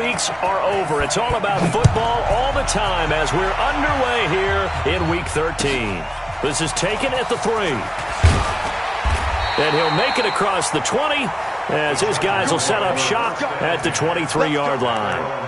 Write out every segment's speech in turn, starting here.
weeks are over. It's all about football all the time as we're underway here in Week 13. This is taken at the 3. And he'll make it across the 20 as his guys will set up shop at the 23-yard line.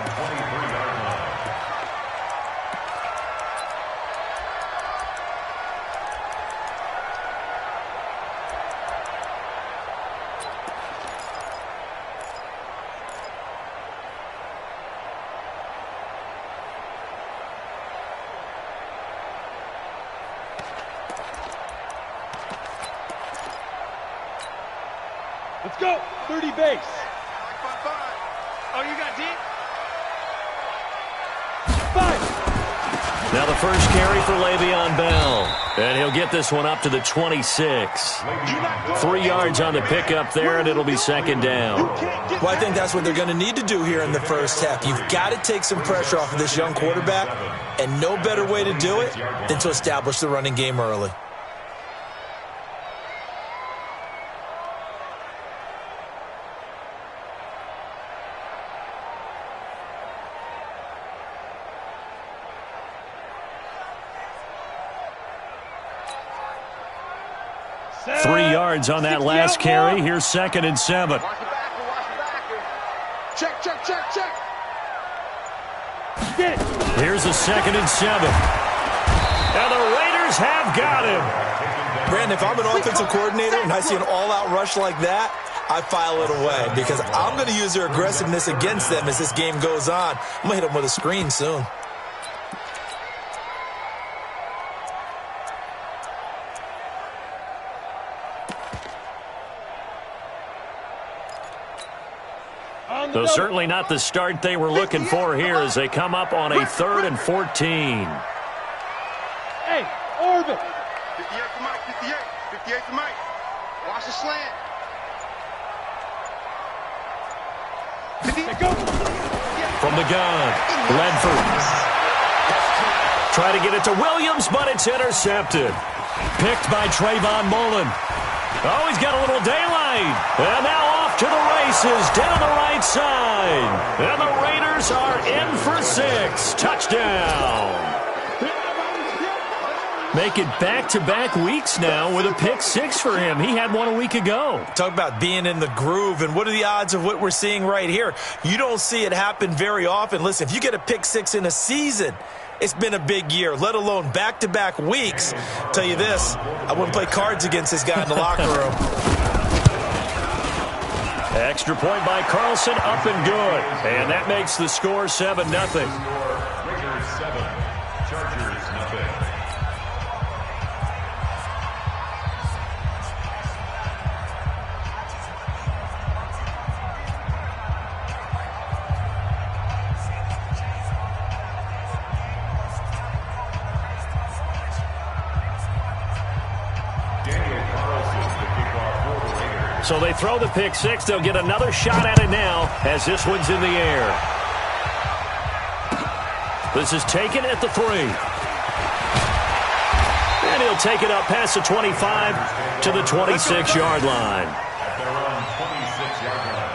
Let's go. 30 base. Oh, you got deep? 5. Now the first carry for Le'Veon Bell. And he'll get this one up to the 26. 3 yards on the pickup there, and it'll be second down. Well, I think that's what they're going to need to do here in the first half. You've got to take some pressure off of this young quarterback, and no better way to do it than to establish the running game early. On that last carry. Here's 2nd and 7. Check. Here's a 2nd and 7. And the Raiders have got him. Brandon, if I'm an offensive coordinator and I see an all-out rush like that, I file it away because I'm going to use their aggressiveness against them as this game goes on. I'm going to hit them with a screen soon. So certainly not the start they were looking for here as they come up on a 3rd and 14. Hey, orbit. 58 for Mike, 58. 58 for Mike. Watch the slant. From the gun, Ledford. Try to get it to Williams, but it's intercepted. Picked by Trayvon Mullen. Oh, he's got a little daylight. And now off to the races down the right side. And the Raiders are in for 6. Touchdown. Make it back-to-back weeks now with a pick 6 for him. He had one a week ago. Talk about being in the groove, and what are the odds of what we're seeing right here? You don't see it happen very often. Listen, if you get a pick 6 in a season, it's been a big year, let alone back-to-back weeks. Tell you this, I wouldn't play cards against this guy in the locker room. Extra point by Carlson, up and good. And that makes the score 7-0. Raiders 7, Chargers nothing. So they throw the pick 6. They'll get another shot at it now as this one's in the air. This is taken at the 3. And he'll take it up past the 25 to the 26-yard line. At their own 26-yard line.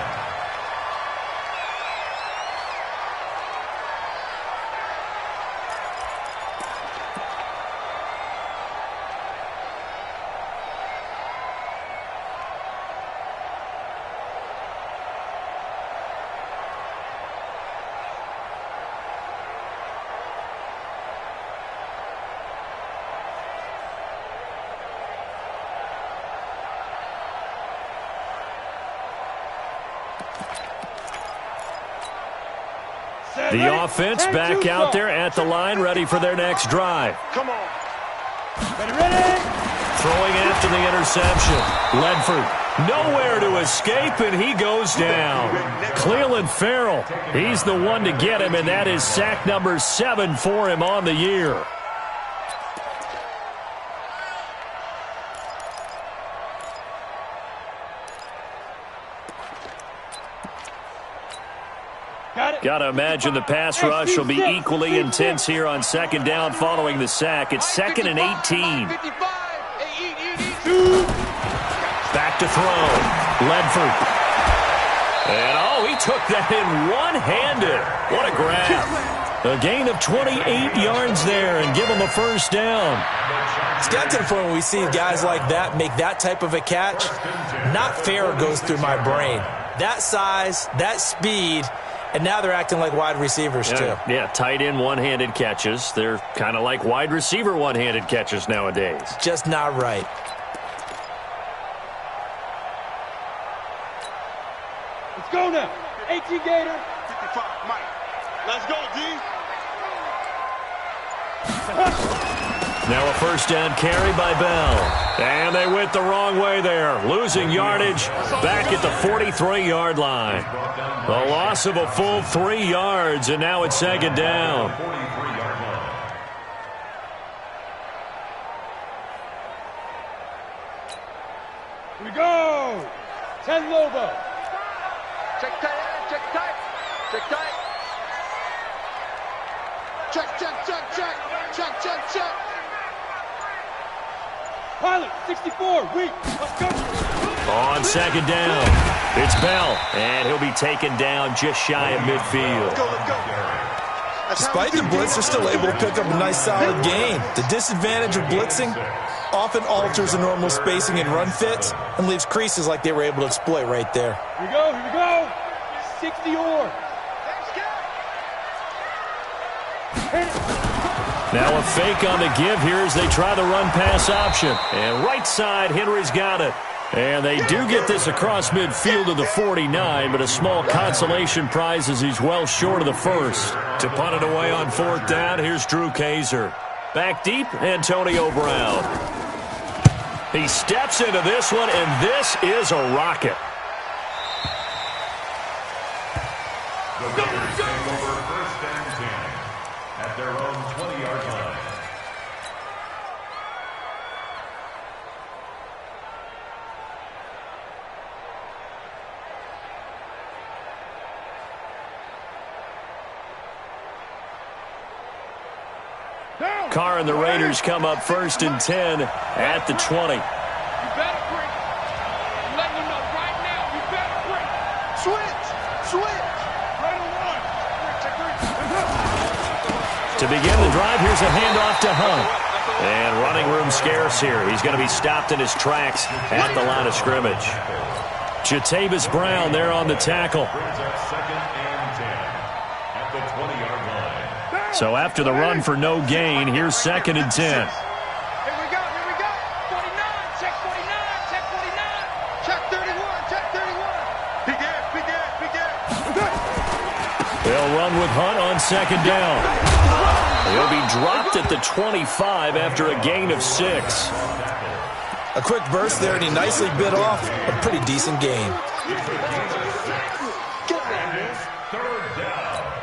The offense back out there at the line, ready for their next drive. Come on. Ready. Throwing after the interception. Ledford nowhere to escape, and he goes down. Cleveland Farrell, he's the one to get him, and that is sack number 7 for him on the year. Got to imagine the pass rush will be equally intense here on 2nd down following the sack. It's 2nd and 18. Back to throw. Ledford. And, oh, he took that in one-handed. What a grab. A gain of 28 yards there and give him a first down. It's got to the point where we see guys like that make that type of a catch. Not fair goes through my brain. That size, that speed, and now they're acting like wide receivers too. Yeah, tight end one-handed catches. They're kind of like wide receiver one-handed catches nowadays. Just not right. Let's go now. 18 Gator. 55, Mike. Let's go, D. Now a first down carry by Bell. And they went the wrong way there. Losing yardage back at the 43-yard line. The loss of a full 3 yards, and now it's second down. Here we go. 10 Lobo. Check tight, check tight. Check tight. Check, check, check, check. Check, check, check. Pilot, 64, weak. Let's go. On second down, it's Bell, and he'll be taken down just shy of midfield. Let's go, let's go. Despite the blitz, they're still able to pick up a nice solid gain. The disadvantage of blitzing often alters the normal spacing and run fits and leaves creases like they were able to exploit right there. Here we go, here we go. 60 or. Now a fake on the give here as they try the run-pass option. And right side, Henry's got it. And they do get this across midfield to the 49, but a small consolation prize as he's well short of the first. To punt it away on fourth down, here's Drew Kaiser. Back deep, Antonio Brown. He steps into this one, and this is a rocket. The Raiders take over first and 10 at their own 20-yard line. Carr and the Raiders come up first and 10 at the 20. You better bring. I'm letting you know right now, you better bring. Switch, switch. Right on one. To begin the drive, here's a handoff to Hunt. And running room scarce here. He's going to be stopped in his tracks at the line of scrimmage. Jatavis Brown there on the tackle. Brings up second and 10 at the 20-yard line. So after the run for no gain, here's second and 10. Here we go, here we go. 49, check 49, check 49. Check 31, check 31. Big ass, big ass, big ass. They'll run with Hunt on second down. He'll be dropped at the 25 after a gain of 6. A quick burst there, and he nicely bit off a pretty decent gain. Third down.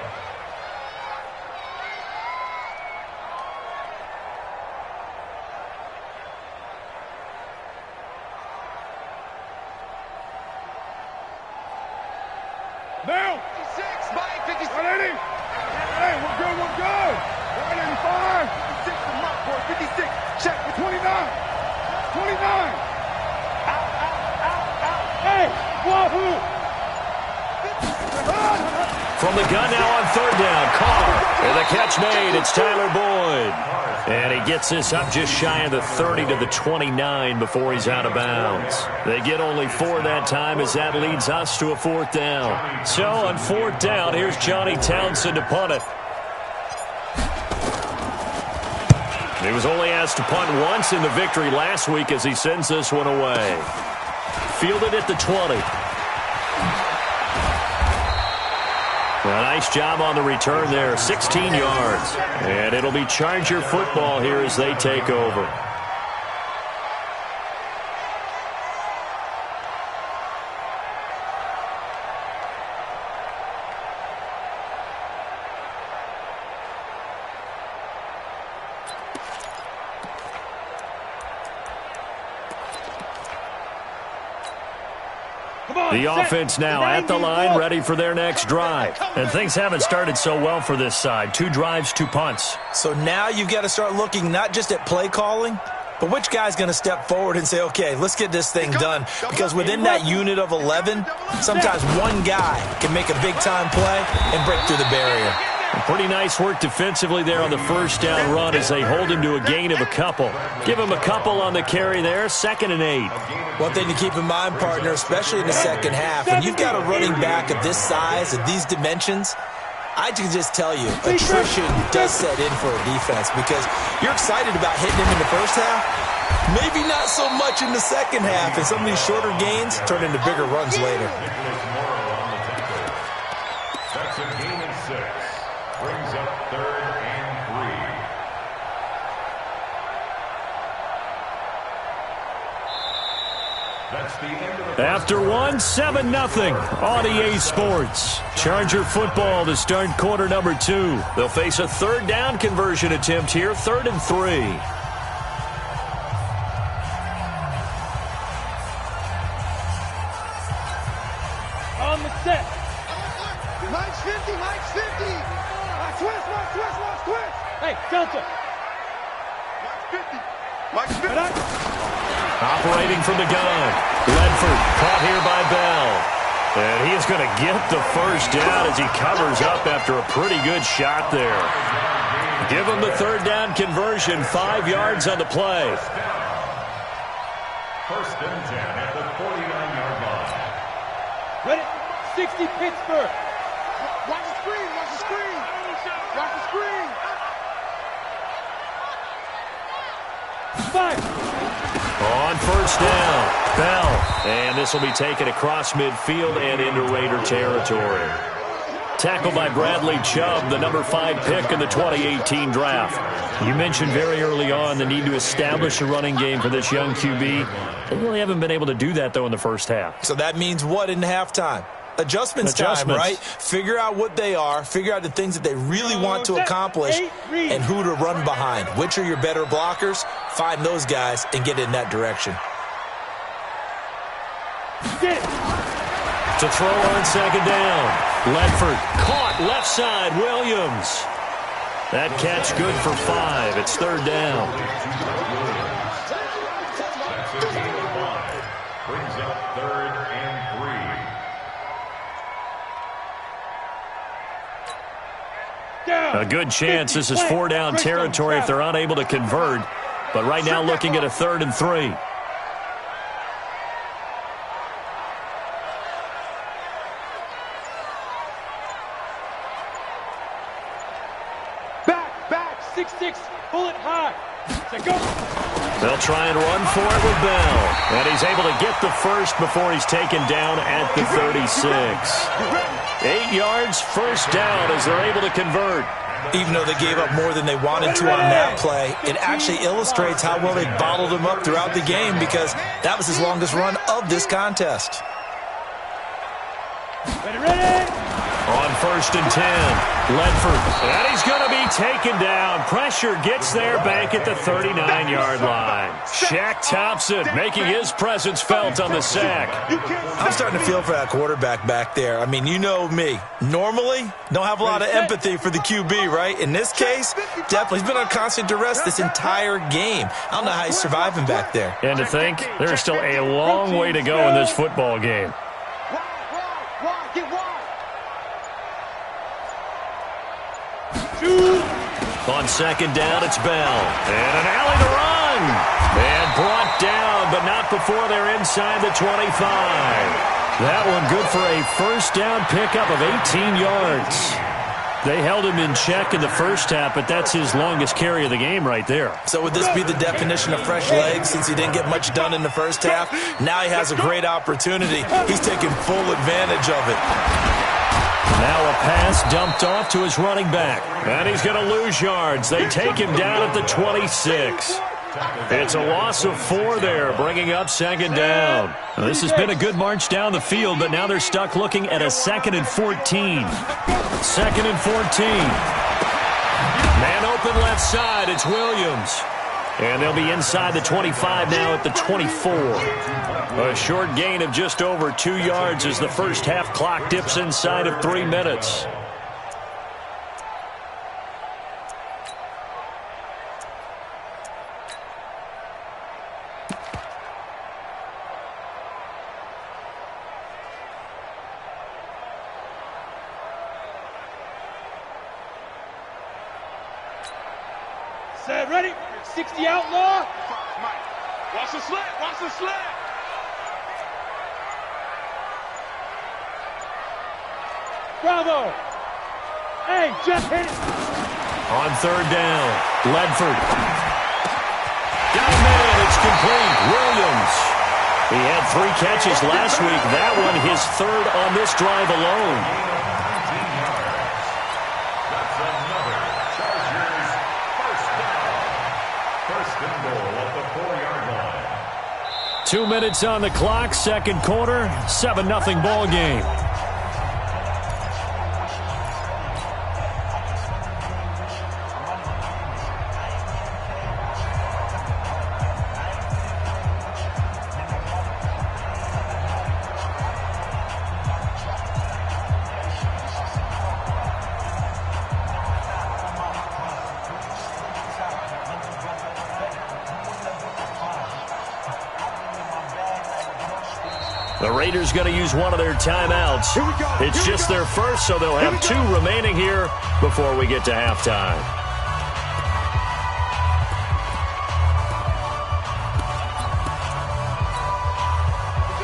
Now. 56, Mike, 56. 180. Hey, we're good, we're good. 185. 56 to Mark, boy, 56. Check with 29. 29. Hey, wahoo. From the gun now on third down, Carr. And the catch made, it's Tyler Boyd. And he gets this up just shy of the 30 to the 29 before he's out of bounds. They get only 4 that time as that leads us to a fourth down. So on fourth down, here's Johnny Townsend to punt it. He was only asked to punt once in the victory last week as he sends this one away. Fielded at the 20. A nice job on the return there, 16 yards. And it'll be Charger football here as they take over. The offense now at the line, ready for their next drive. And things haven't started so well for this side. 2 drives, 2 punts. So now you've got to start looking not just at play calling, But which guy's going to step forward and say, okay, let's get this thing done? Because within that unit of 11, sometimes one guy can make a big-time play and break through the barrier. Pretty nice work defensively there on the first down run as they hold him to a gain of a couple. Give him a couple on the carry there, 2nd and 8. One thing to keep in mind, partner, especially in the second half, when you've got a running back of this size, of these dimensions, I can just tell you, attrition does set in for a defense because you're excited about hitting him in the first half, maybe not so much in the second half, and some of these shorter gains turn into bigger runs later. That's a gain of 6. Brings up 3rd and 3. That's the end of the After one, 7-0 on EA Sports. Charger football to start quarter number 2. They'll face a third down conversion attempt here, 3rd and 3. On the set. Mike's 50, Mike's 50. Twist. Hey, Delta. Mike's 50. Mike's 50. Operating from the gun. Ledford caught here by Bell. And he is going to get the first down as he covers up after a pretty good shot there. Give him the third down conversion, 5 yards on the play. 1st and 10 at the 49-yard line. Ready? 60 Pittsburgh. Watch the screen. Watch the screen. Watch the screen. 5. On first down, Bell. And this will be taken across midfield and into Raider territory. Tackled by Bradley Chubb, the number 5 pick in the 2018 draft. You mentioned very early on the need to establish a running game for this young QB. They really haven't been able to do that, though, in the first half. So that means what in halftime? Adjustments time, right? Figure out what they are, figure out the things that they really want to accomplish, and who to run behind. Which are your better blockers? Find those guys and get in that direction. To throw on second down. Ledford caught left side. Williams. That catch good for 5. It's 3rd down. That's a gain of 5. Brings up 3rd and 3. A good chance this is 4-down territory if they're unable to convert. But right now looking at a 3rd and 3. Back. 6-6. Bullet high. Go. They'll try and run for it with Bell. And he's able to get the first before he's taken down at the 36. 8 yards, first down as they're able to convert. Even though they gave up more than they wanted to on that play, it actually illustrates how well they bottled him up throughout the game because that was his longest run of this contest. Ready. On 1st and 10, Ledford. And he's going to be taken down. Pressure gets there back at the 39-yard line. Shaq Thompson making his presence felt on the sack. I'm starting to feel for that quarterback back there. I mean, you know me. Normally, don't have a lot of empathy for the QB, right? In this case, definitely. He's been on constant duress this entire game. I don't know how he's surviving back there. And to think, there's still a long way to go in this football game. Get wide. On second down, it's Bell. And an alley to run. And brought down, but not before they're inside the 25. That one good for a first down pickup of 18 yards. They held him in check in the first half, but that's his longest carry of the game right there. So would this be the definition of fresh legs since he didn't get much done in the first half? Now he has a great opportunity. He's taking full advantage of it. Now a pass dumped off to his running back. And he's going to lose yards. They take him down at the 26. It's a loss of 4 there, bringing up second down. Now, this has been a good march down the field, but now they're stuck looking at a 2nd and 14. 2nd and 14. Man open left side. It's Williams. And they'll be inside the 25 now at the 24. A short gain of just over 2 yards as the first half clock dips inside of 3 minutes. said, ready? 60 outlaw. Watch the slant. Watch the slant. Bravo. Hey, just hit it. On third down, Ledford. Down man, it's complete. Williams. He had 3 catches last week. That one his third on this drive alone. That's another Chargers first down. First and goal at the 4-yard line. 2 minutes on the clock, second quarter, 7-0 ball game. The Raiders going to use one of their timeouts. It's just their first, so they'll have 2 remaining here before we get to halftime.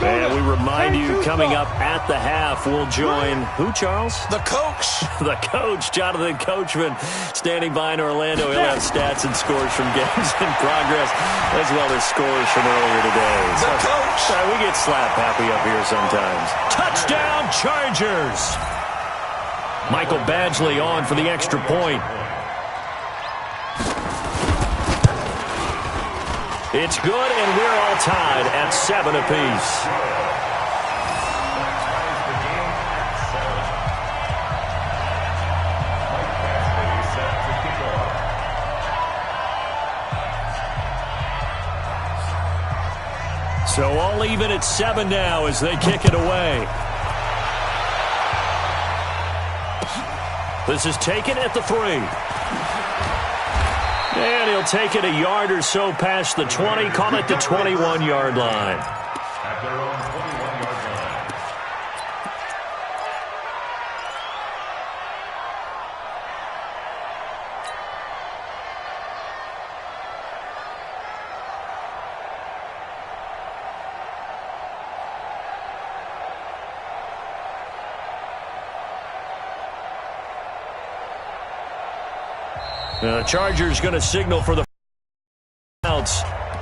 And we remind you, coming up at the half, we'll join who, Charles? The coach. The coach, Jonathan Coachman, standing by in Orlando. He'll have stats and scores from games in progress, as well as scores from earlier today. The coach. We get slap happy up here sometimes. Touchdown, Chargers! Michael Badgley on for the extra point. It's good, and we're all tied at 7 apiece. So all even at 7 now as they kick it away. This is taken at the 3. And he'll take it a yard or so past the 20, call it the 21-yard line. At their own 21-yard line. The Chargers going to signal for the outs.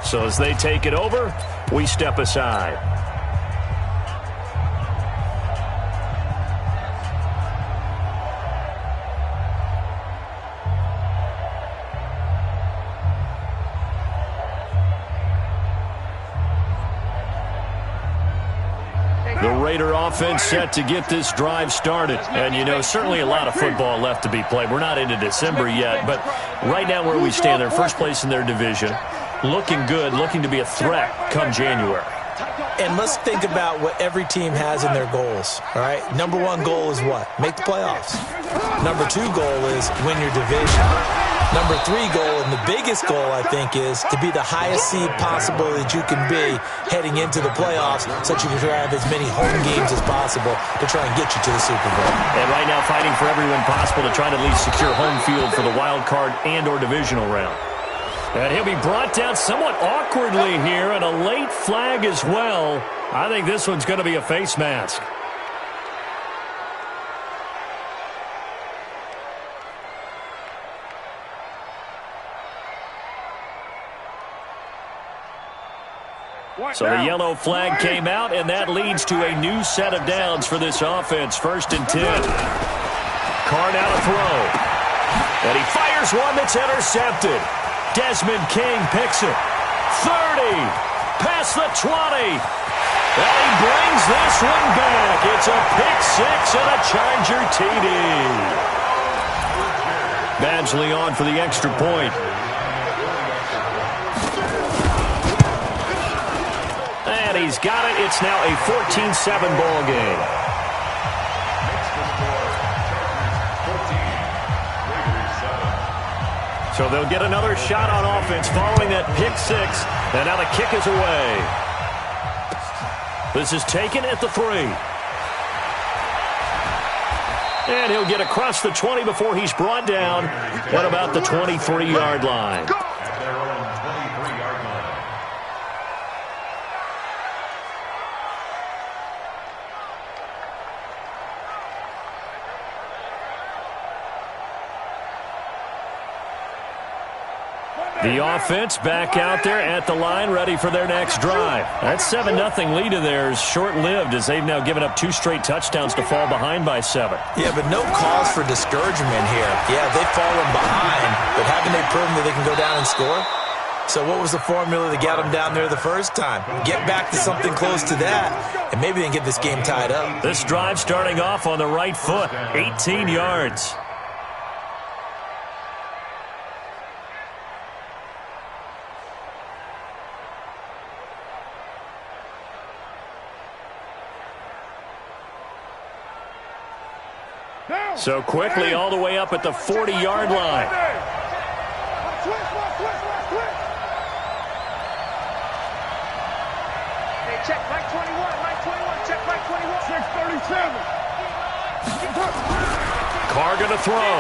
So as they take it over, we step aside. The Raider offense set to get this drive started. And, you know, certainly a lot of football left to be played. We're not into December yet, but right now where we stand, they're first place in their division. Looking good, looking to be a threat come January. And let's think about what every team has in their goals, all right? Number 1 goal is what? Make the playoffs. Number 2 goal is win your division. Number 3 goal, and the biggest goal, I think, is to be the highest seed possible that you can be heading into the playoffs so that you can have as many home games as possible to try and get you to the Super Bowl. And right now fighting for every win possible to try to at least secure home field for the wild card and or divisional round. And he'll be brought down somewhat awkwardly here, and a late flag as well. I think this one's going to be a face mask. So the yellow flag came out, and that leads to a new set of downs for this offense. 1st and 10. Carr now to throw. And he fires one that's intercepted. Desmond King picks it. 30. Past the 20. And he brings this one back. It's a pick 6 and a Charger TD. Badgley on for the extra point. And he's got it. It's now a 14-7 ball game. So they'll get another shot on offense following that pick 6. And now the kick is away. This is taken at the 3. And he'll get across the 20 before he's brought down at about the 23-yard line. At their own 23-yard line. The offense back out there at the line, ready for their next drive. That 7-0 lead of theirs short-lived as they've now given up 2 straight touchdowns to fall behind by 7. Yeah, but no cause for discouragement here. Yeah, they've fallen behind, but haven't they proven that they can go down and score? So what was the formula that got them down there the first time? Get back to something close to that, and maybe they can get this game tied up. This drive starting off on the right foot, 18 yards. So quickly all the way up at the 40-yard line. Hey, check right 21, right 21, check right 21. 637. Carr going to throw.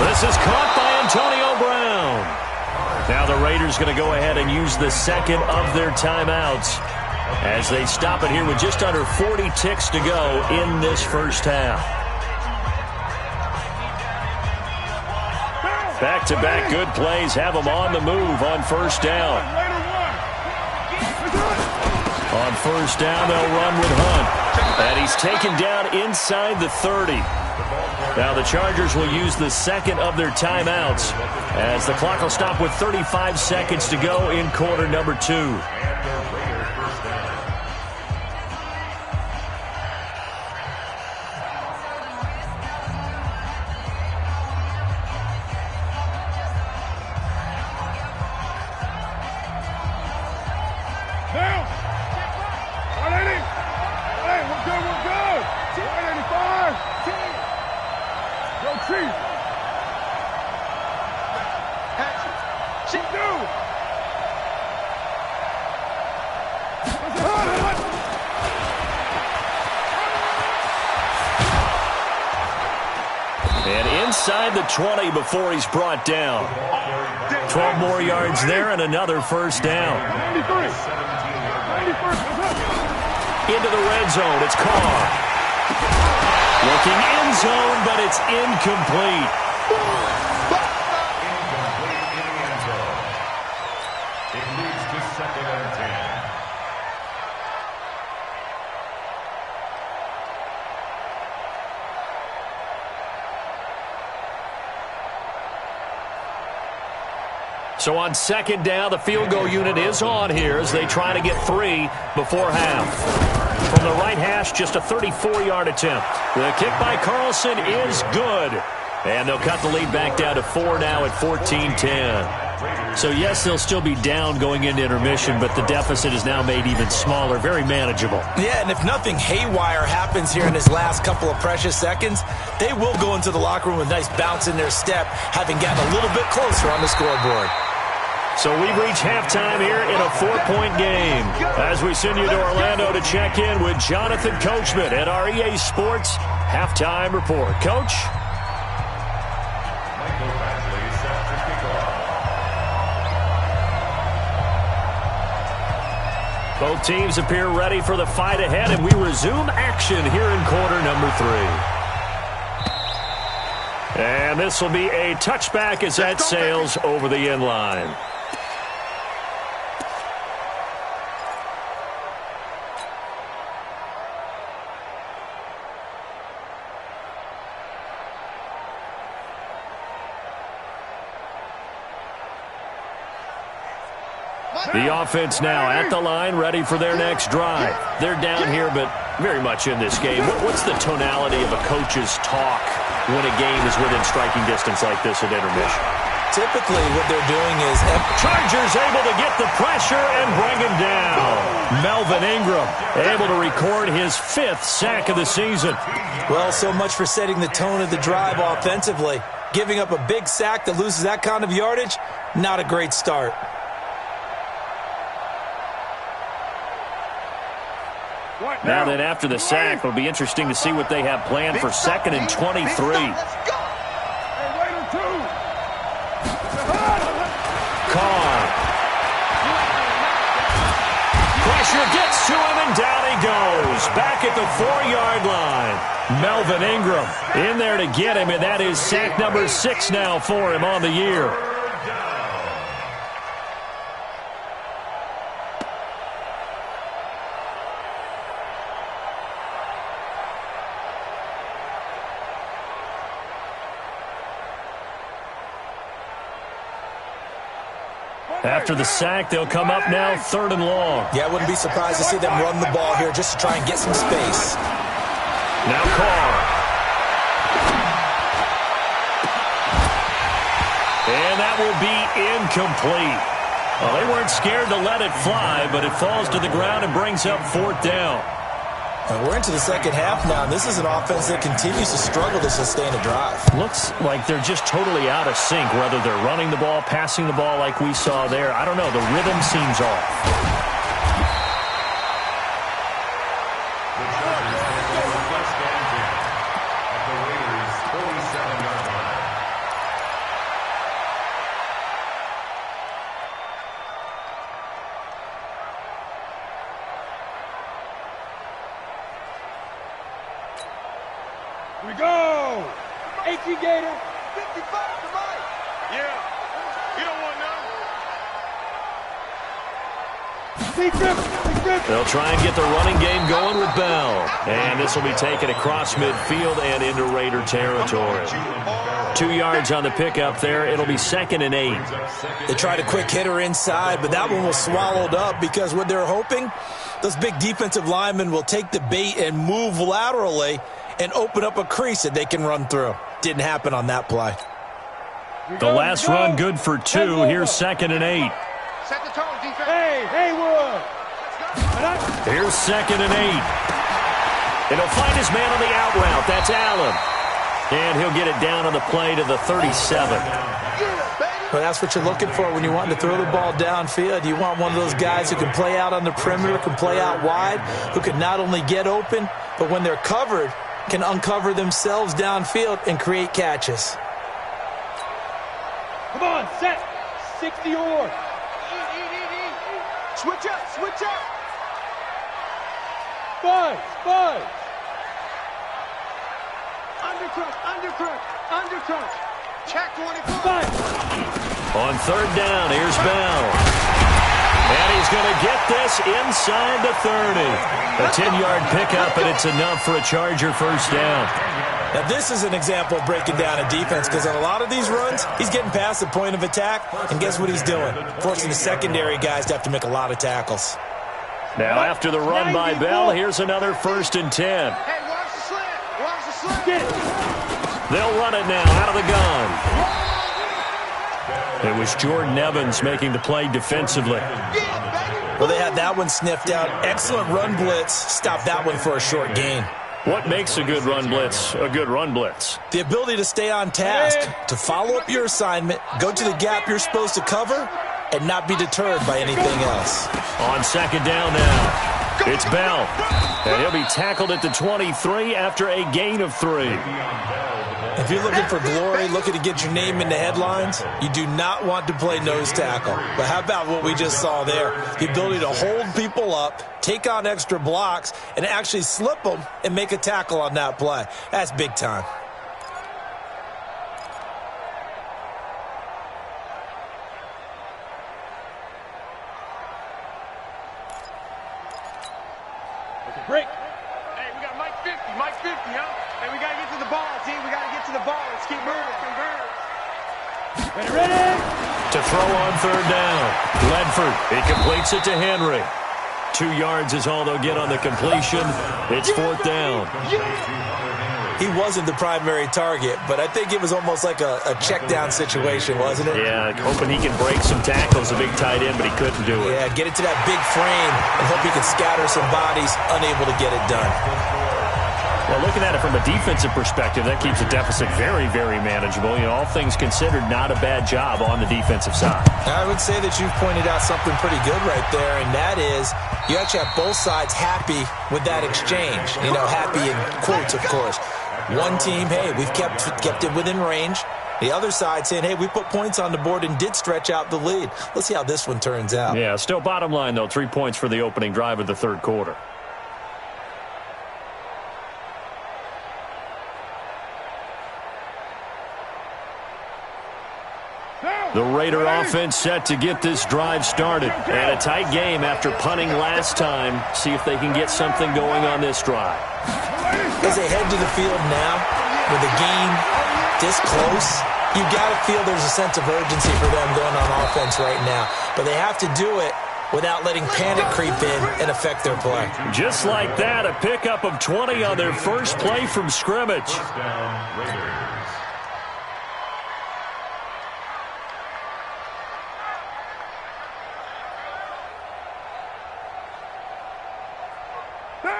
This is caught by Antonio Brown. Now the Raiders going to go ahead and use the second of their timeouts as they stop it here with just under 40 ticks to go in this first half. Back-to-back good plays have them on the move on first down. On first down, they'll run with Hunt. And he's taken down inside the 30. Now the Chargers will use the second of their timeouts as the clock will stop with 35 seconds to go in quarter number 2. And inside the 20 before he's brought down. 12 more yards there and another first down. Into the red zone, it's Carr. Looking end zone, but it's incomplete. Incomplete in the end zone. It leads to 2nd and 10. So on second down, the field goal unit is on here as they try to get 3 before half. From the right hash, just a 34-yard attempt. The kick by Carlson is good. And they'll cut the lead back down to 4 now at 14-10. So, yes, they'll still be down going into intermission, but the deficit is now made even smaller, very manageable. Yeah, and if nothing haywire happens here in his last couple of precious seconds, they will go into the locker room with a nice bounce in their step, having gotten a little bit closer on the scoreboard. So we've reached halftime here in a 4-point game. As we send you to Orlando to check in with Jonathan Coachman at our EA Sports Halftime Report. Coach? Michael Badgley set to kick off. Both teams appear ready for the fight ahead, and we resume action here in quarter number 3. And this will be a touchback as that sails over the end line. The offense now at the line, ready for their next drive. They're down here, but very much in this game. What's the tonality of a coach's talk when a game is within striking distance like this at intermission? Typically, what they're doing is... Chargers able to get the pressure and bring him down. Melvin Ingram able to record his 5th sack of the season. Well, so much for setting the tone of the drive offensively. Giving up a big sack that loses that kind of yardage, not a great start. Now then, after the sack, it'll be interesting to see what they have planned for 2nd and 23. Carr. Pressure gets to him, and down he goes. Back at the 4-yard line. Melvin Ingram in there to get him, and that is sack number 6 now for him on the year. After the sack, they'll come up now 3rd and long. Yeah, I wouldn't be surprised to see them run the ball here just to try and get some space. Now Carr. And that will be incomplete. Well, they weren't scared to let it fly, but it falls to the ground and brings up 4th down. And we're into the second half now. This is an offense that continues to struggle to sustain a drive. Looks like they're just totally out of sync, whether they're running the ball, passing the ball like we saw there. I don't know. The rhythm seems off. We go! AT Gator, 55 to Mike. Yeah. You don't want none. Big grip. They'll try and get the running game going with Bell. And this will be taken across midfield and into Raider territory. 2 yards on the pickup there. It'll be 2nd and 8. They tried a quick hitter inside, but that one was swallowed up because what they're hoping, those big defensive linemen will take the bait and move laterally and open up a crease that they can run through. Didn't happen on that play. The last run good for 2. Here's 2nd and 8. Set the tone, defense. Hey, Haywood! Here's 2nd and 8. And he'll find his man on the out route. That's Allen. And he'll get it down on the play to the 37. Well, that's what you're looking for when you want to throw the ball downfield. You want one of those guys who can play out on the perimeter, can play out wide, who can not only get open, but when they're covered, can uncover themselves downfield and create catches. Come on, set. 60 or. Switch up, switch up. Buzz. Undercrunch. Check 24. Buzz. On 3rd down, here's Bell. And he's going to get this inside the 30. A 10-yard pickup, and it's enough for a Charger 1st down. Now, this is an example of breaking down a defense because on a lot of these runs, he's getting past the point of attack, and guess what he's doing? Forcing the secondary guys to have to make a lot of tackles. Now, after the run by Bell, here's another 1st and 10. Hey, watch the slant. Watch the slant. They'll run it now out of the gun. It was Jordan Evans making the play defensively. Well, they had that one sniffed out. Excellent run blitz. Stopped that one for a short gain. What makes a good run blitz a good run blitz? The ability to stay on task, to follow up your assignment, go to the gap you're supposed to cover, and not be deterred by anything else. On 2nd down now, it's Bell. And he'll be tackled at the 23 after a gain of 3. If you're looking for glory, looking to get your name in the headlines, you do not want to play nose tackle. But how about what we just saw there? The ability to hold people up, take on extra blocks, and actually slip them and make a tackle on that play. That's big time. Break. Hey, we got Mike 50, huh? Hey, we got to get to the ball, team. We got to get to the ball. Let's keep moving. Ready. To throw on 3rd down. Ledford, he completes it to Henry. 2 yards is all they'll get on the completion. It's 4th down. He wasn't the primary target, but I think it was almost like a check down situation, wasn't it? Yeah, hoping he can break some tackles, a big tight end, but he couldn't do it. Yeah, get it to that big frame and hope he can scatter some bodies, unable to get it done. Well, looking at it from a defensive perspective, that keeps the deficit very, very manageable. You know, all things considered, not a bad job on the defensive side. I would say that you've pointed out something pretty good right there, and that is you actually have both sides happy with that exchange. You know, happy in quotes, of course. One team, hey, we've kept it within range. The other side saying, hey, we put points on the board and did stretch out the lead. Let's see how this one turns out. Yeah, still bottom line, though, 3 points for the opening drive of the third quarter. The Raider offense set to get this drive started. And a tight game after punting last time. See if they can get something going on this drive. As they head to the field now, with the game this close, you've got to feel there's a sense of urgency for them going on offense right now. But they have to do it without letting panic creep in and affect their play. Just like that, a pickup of 20 on their first play from scrimmage. First down, Raiders.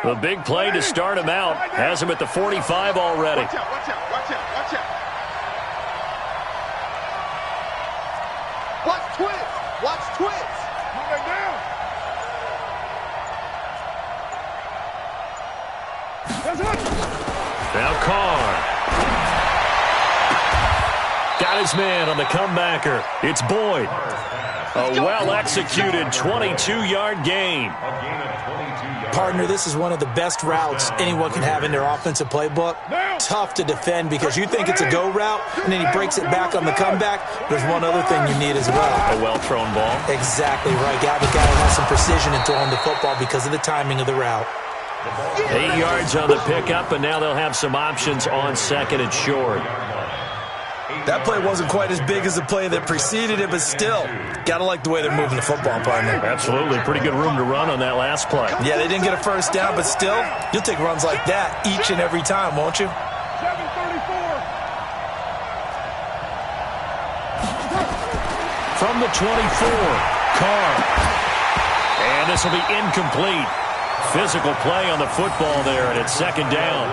The big play to start him out has him at the 45 already. Watch out, watch out, watch out, watch out. Watch twins. Watch twins. Come back down. That's it. Now Carr. Got his man on the comebacker. It's Boyd. A well-executed 22-yard gain. Partner, this is one of the best routes anyone can have in their offensive playbook. Tough to defend because you think it's a go route, and then he breaks it back on the comeback. There's one other thing you need as well. A well-thrown ball. Exactly right. Got the guy who has some precision in throwing the football because of the timing of the route. 8 yards on the pickup, and now they'll have some options on second and short. That play wasn't quite as big as the play that preceded it, but still, got to like the way they're moving the football, partner. Absolutely. Pretty good room to run on that last play. Yeah, they didn't get a first down, but still, you'll take runs like that each and every time, won't you? 7:34. From the 24, Carr. And this will be incomplete. Physical play on the football there, and it's second down.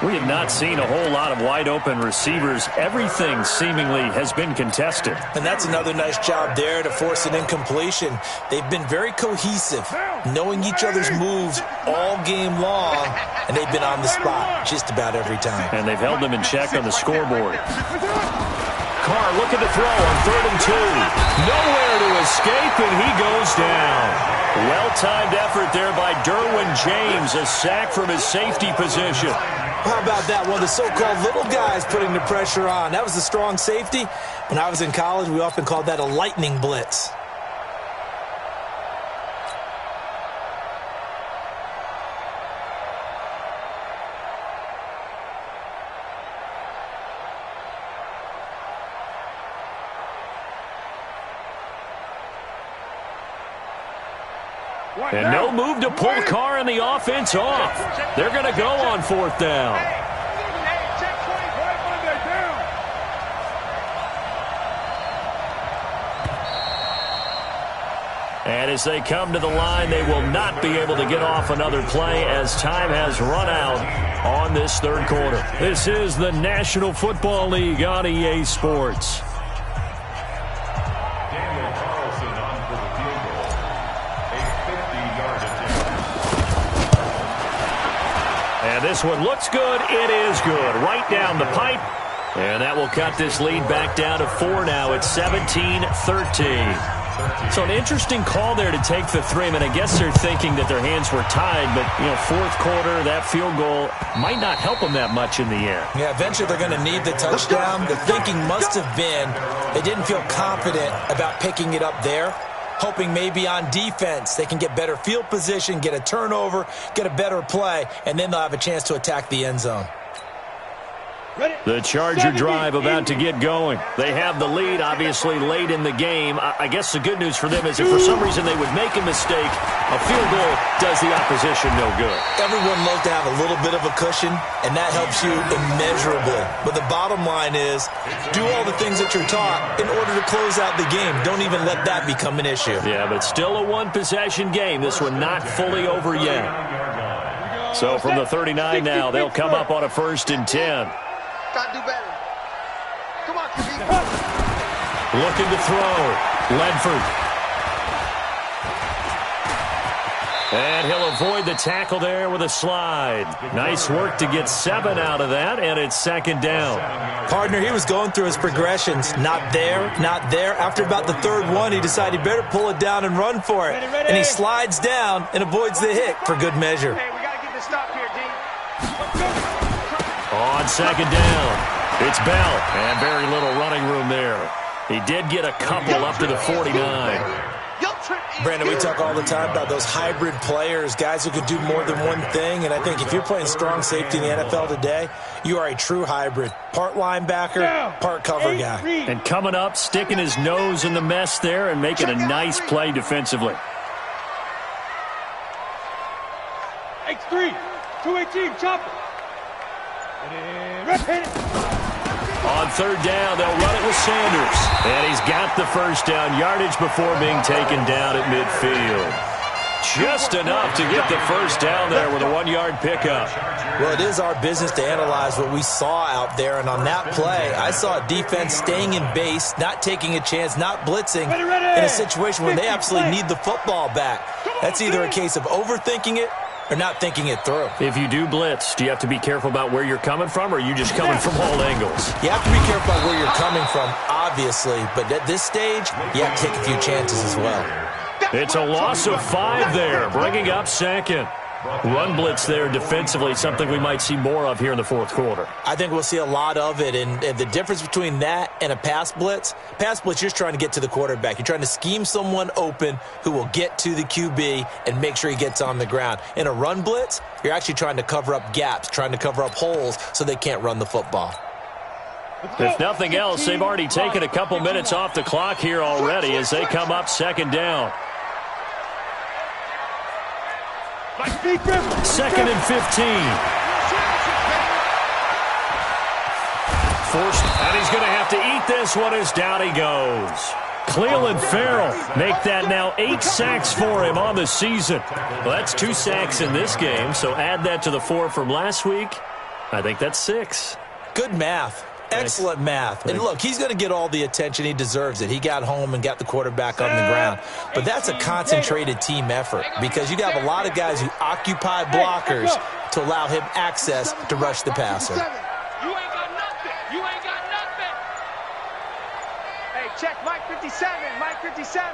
We have not seen a whole lot of wide-open receivers. Everything seemingly has been contested. And that's another nice job there to force an incompletion. They've been very cohesive, knowing each other's moves all game long, and they've been on the spot just about every time. And they've held them in check on the scoreboard. Carr looking to throw on 3rd and 2. Nowhere to escape, and he goes down. Well-timed effort there by Derwin James. A sack from his safety position. How about that? One of the so-called little guys putting the pressure on. That was a strong safety. When I was in college, we often called that a lightning blitz. And no move to pull Carr and the offense off. They're going to go on 4th down. And as they come to the line, they will not be able to get off another play as time has run out on this third quarter. This is the National Football League on EA Sports. And this one looks good. It is good. Right down the pipe. And that will cut this lead back down to 4 now. It's 17-13. So an interesting call there to take the 3. I mean, I guess they're thinking that their hands were tied, but, you know, 4th quarter, that field goal might not help them that much in the end. Yeah, eventually they're going to need the touchdown. The thinking must have been they didn't feel confident about picking it up there, hoping maybe on defense they can get better field position, get a turnover, get a better play, and then they'll have a chance to attack the end zone. The Charger drive about to get going. They have the lead, obviously, late in the game. I guess the good news for them is if for some reason they would make a mistake, a field goal does the opposition no good. Everyone loves to have a little bit of a cushion, and that helps you immeasurably. But the bottom line is, do all the things that you're taught in order to close out the game. Don't even let that become an issue. Yeah, but still a one-possession game. This one not fully over yet. So from the 39 now, they'll come up on a 1st and 10. Gotta do better. Come on, QB. Looking to throw. Ledford. And he'll avoid the tackle there with a slide. Nice work to get 7 out of that, and it's 2nd down. Partner, he was going through his progressions. Not there, not there. After about the 3rd one, he decided he better pull it down and run for it. And he slides down and avoids the hit for good measure. Hey, we gotta get this stop here, D. On 2nd down, it's Bell. And very little running room there. He did get a couple up to the 49. Brandon, we talk all the time about those hybrid players, guys who could do more than one thing, and I think if you're playing strong safety in the NFL today, you are a true hybrid. Part linebacker, part cover guy. And coming up, sticking his nose in the mess there and making a nice play defensively. X3, 218, chop it. On 3rd down, they'll run it with Sanders. And he's got the 1st down yardage before being taken down at midfield. Just enough to get the 1st down there with a 1-yard pickup. Well, it is our business to analyze what we saw out there. And on that play, I saw a defense staying in base, not taking a chance, not blitzing in a situation where they absolutely need the football back. That's either a case of overthinking it or not thinking it through. If you do blitz, do you have to be careful about where you're coming from, or are you just coming from all angles? You have to be careful about where you're coming from, obviously, but at this stage, you have to take a few chances as well. It's a loss of 5 there, bringing up 2nd. Run blitz there defensively, something we might see more of here in the 4th quarter. I think we'll see a lot of it, and the difference between that and a pass blitz, you're just trying to get to the quarterback. You're trying to scheme someone open who will get to the QB and make sure he gets on the ground. In a run blitz, you're actually trying to cover up gaps, trying to cover up holes so they can't run the football. If nothing else, they've already taken a couple minutes off the clock here already as they come up 2nd down. 2nd and 15. Forced, and he's going to have to eat this one as down he goes. Cleveland Farrell make that now 8 sacks for him on the season. Well, that's 2 sacks in this game, so add that to the 4 from last week. I think that's 6. Good math. Excellent math. And look, he's going to get all the attention. He deserves it. He got home and got the quarterback on the ground. But that's a concentrated team effort because you have a lot of guys who occupy blockers to allow him access to rush the passer. You ain't got nothing. You ain't got nothing. Hey, check Mike 57. Mike 57.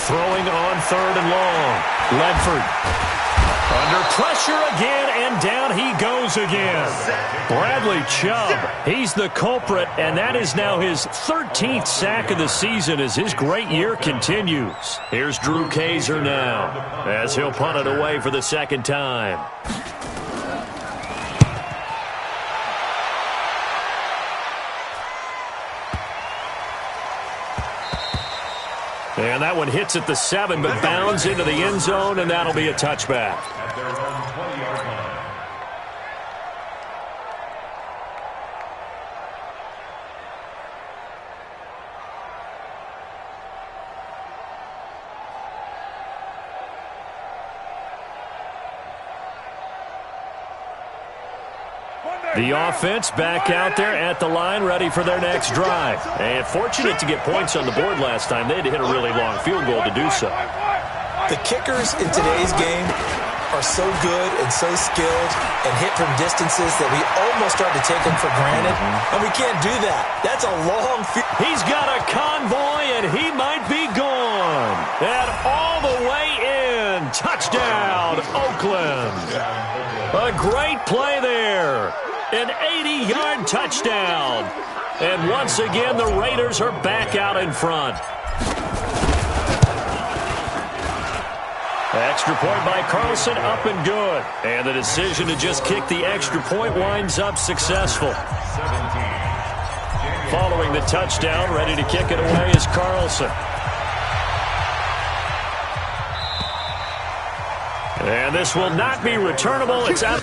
Throwing on 3rd and long. Ledford. Under pressure again, and down he goes again. Bradley Chubb, he's the culprit, and that is now his 13th sack of the season as his great year continues. Here's Drew Kaiser now as he'll punt it away for the 2nd time. And that one hits at the 7, but bounds into the end zone, and that'll be a touchback. At their own 20-yard line. The offense back out there at the line, ready for their next drive. And fortunate to get points on the board last time. They had to hit a really long field goal to do so. The kickers in today's game are so good and so skilled and hit from distances that we almost start to take them for granted, and we can't do that. That's a long field. He's got a convoy, and he might be gone. And all the way in. Touchdown, Oakland. A great play there. An 80-yard touchdown. And once again, the Raiders are back out in front. Extra point by Carlson, up and good. And the decision to just kick the extra point winds up successful. Following the touchdown, ready to kick it away is Carlson. And this will not be returnable. It's out.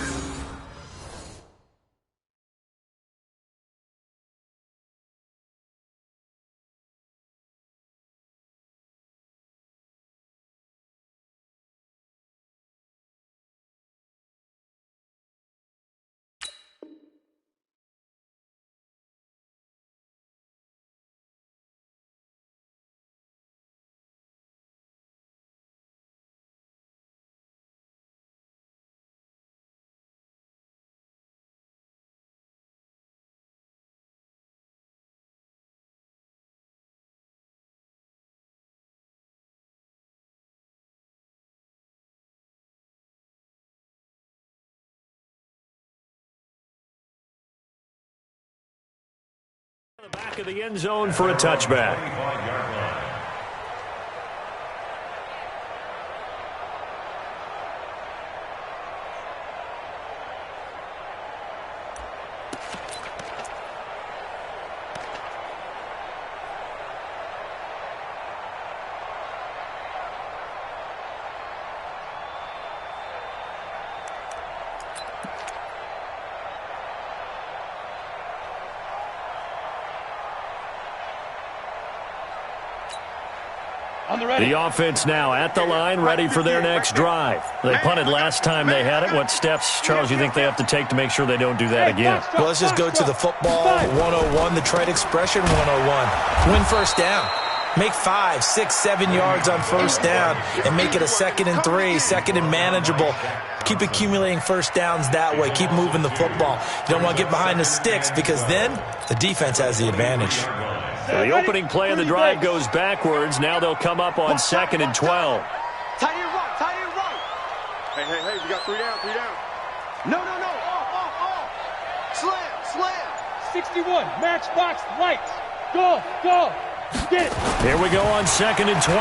Back of the end zone for a touchback. The offense now at the line, ready for their next drive. They punted last time they had it. What steps, Charles, you think they have to take to make sure they don't do that again? Well, let's just go to the football 101, the trade expression 101. Win first down. Make 5, 6, 7 yards on first down and make it a 2nd and 3, 2nd and manageable. Keep accumulating first downs that way. Keep moving the football. You don't want to get behind the sticks because then the defense has the advantage. So the opening play of the drive goes backwards. Now they'll come up on 2nd and 12. Tight end right, tight end right. Hey, we got 3 down, 3 down. No, off. Slam. 61, matchbox, lights. Go. Get it. Here we go on 2nd and 12.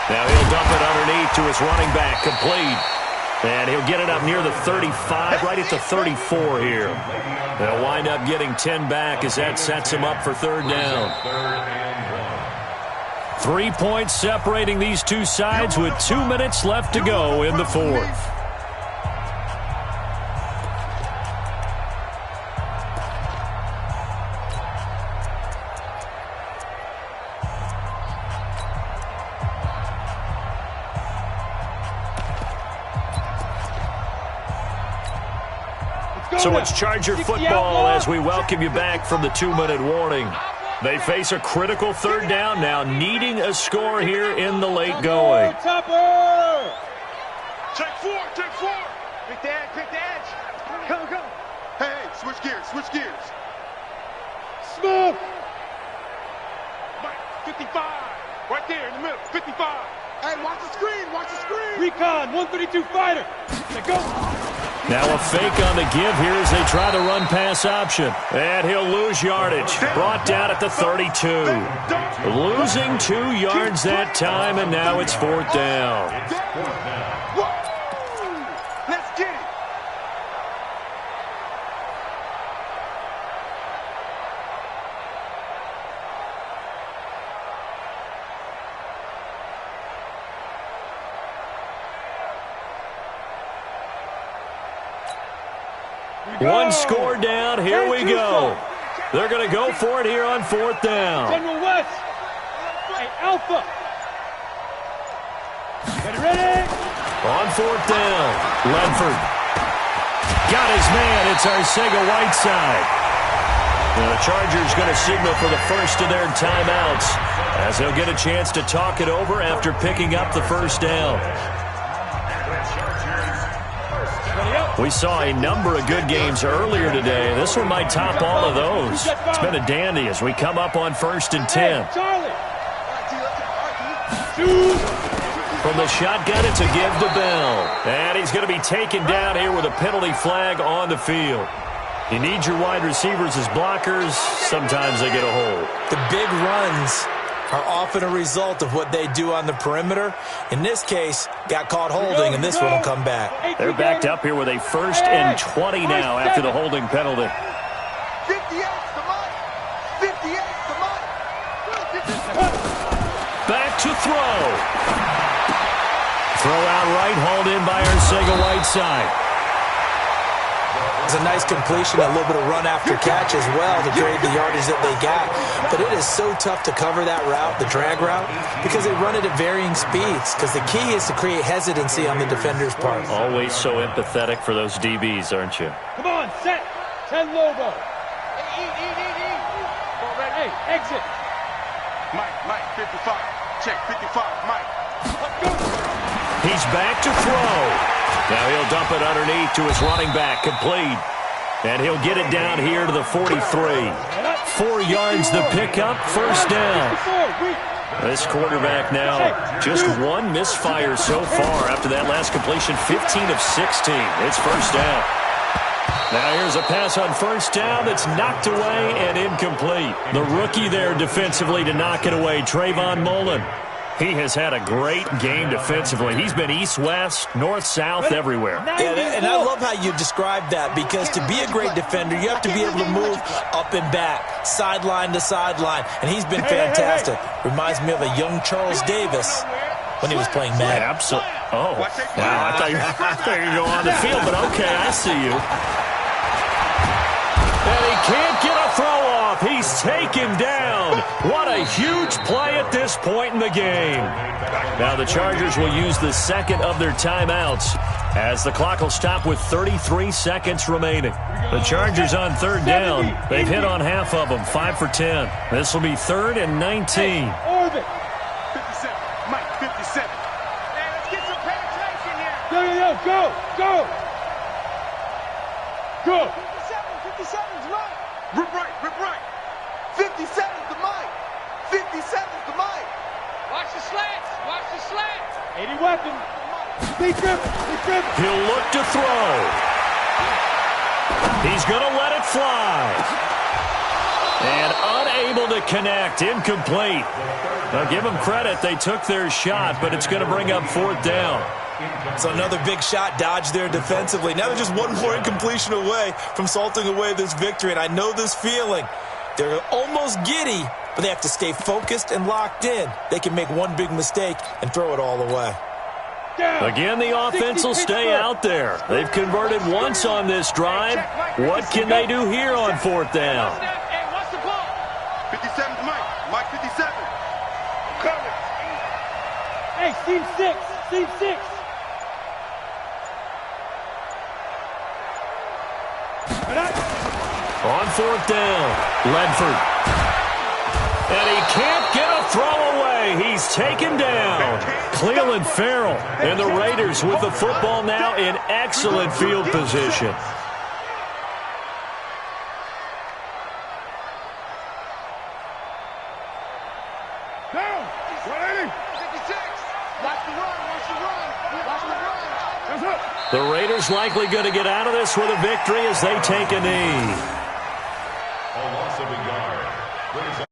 Now he'll dump it underneath to his running back, complete. And he'll get it up near the 35, right at the 34 here. They'll wind up getting 10 back as that sets him up for 3rd down. 3 points separating these two sides with 2 minutes left to go in the 4th. So it's Charger football as we welcome you back from the 2-minute warning. They face a critical 3rd down now, needing a score here in the late going. Topper! Check 4. Pick the edge. Go. Hey, switch gears. Smooth! Mike, 55. Right there in the middle, 55. Hey, watch the screen. Recon, 132 fighter. Let's go. Now a fake on the give here as they try the run-pass option. And he'll lose yardage. Brought down at the 32. Losing 2 yards that time, and now it's 4th down. Let's get it. One score down. Here we go. They're going to go for it here on 4th down. General West. Hey, Alpha. Ready? On 4th down, Ledford. Got his man. It's Arcega-Whiteside. The Chargers going to signal for the first of their timeouts as they'll get a chance to talk it over after picking up the 1st down. We saw a number of good games earlier today. This one might top all of those. It's been a dandy as we come up on 1st and 10. From the shotgun, it's a give to Bell. And he's going to be taken down here with a penalty flag on the field. You need your wide receivers as blockers. Sometimes they get a hold. The big runs are often a result of what they do on the perimeter. In this case, got caught holding, and this one will come back. They're backed up here with a 1st and 20 now after the holding penalty. 58 to Mike. 58 to Mike. Back to throw. Throw out right, hauled in by Arcega-Whiteside. It's a nice completion, a little bit of run after catch as well to trade the yardage that they got. But it is so tough to cover that route, the drag route, because they run it at varying speeds. Because the key is to create hesitancy on the defender's part. Always so empathetic for those DBs, aren't you? Come on, set. 10 logo. Hey, exit. Mike, 55. Check, 55, Mike. Let's go. He's back to throw. Now he'll dump it underneath to his running back, complete. And he'll get it down here to the 43. 4 yards the pickup, 1st down. This quarterback now, just 1 misfire so far after that last completion, 15 of 16. It's 1st down. Now here's a pass on first down that's knocked away and incomplete. The rookie there defensively to knock it away, Trayvon Mullen. He has had a great game defensively. He's been east-west, north-south, everywhere. Yeah, and I love how you described that, because to be a great defender, you have to be able to move up and back, sideline to sideline, and he's been fantastic. Reminds me of a young Charles Davis when he was playing Madden. Absolutely. Oh, wow, I thought you were going on the field, but okay, I see you. And he can't get a throw off. He's taken down. What a huge play at this point in the game. Now the Chargers will use the second of their timeouts as the clock will stop with 33 seconds remaining. The Chargers on third down. They've hit on half of them, 5 for 10. This will be 3rd and 19. Orbit. 57. Mike, 57. Hey, let's get some penetration here. Go. Go. 57's right. Rip right. 57's the Mike. 57's the Mike. Watch the slants. 80 weapons. Big dribble. He'll look to throw. He's going to let it fly. And unable to connect. Incomplete. Now give them credit. They took their shot, but it's going to bring up 4th down. So another big shot dodged there defensively. Now they're just one more incompletion away from salting away this victory, and I know this feeling. They're almost giddy, but they have to stay focused and locked in. They can make one big mistake and throw it all away. Again, the offense will stay out there. They've converted once on this drive. What can they do here on 4th down? Hey, watch the ball. 57's Mike. Mike 57. Coming. Hey, Team 6. On 4th down, Ledford. And he can't get a throw away. He's taken down. Cleveland Farrell and the Raiders with the football now in excellent field position. Down. 180. 56. Watch the run. That's up. The Raiders likely going to get out of this with a victory as they take a knee. A loss of a yard brings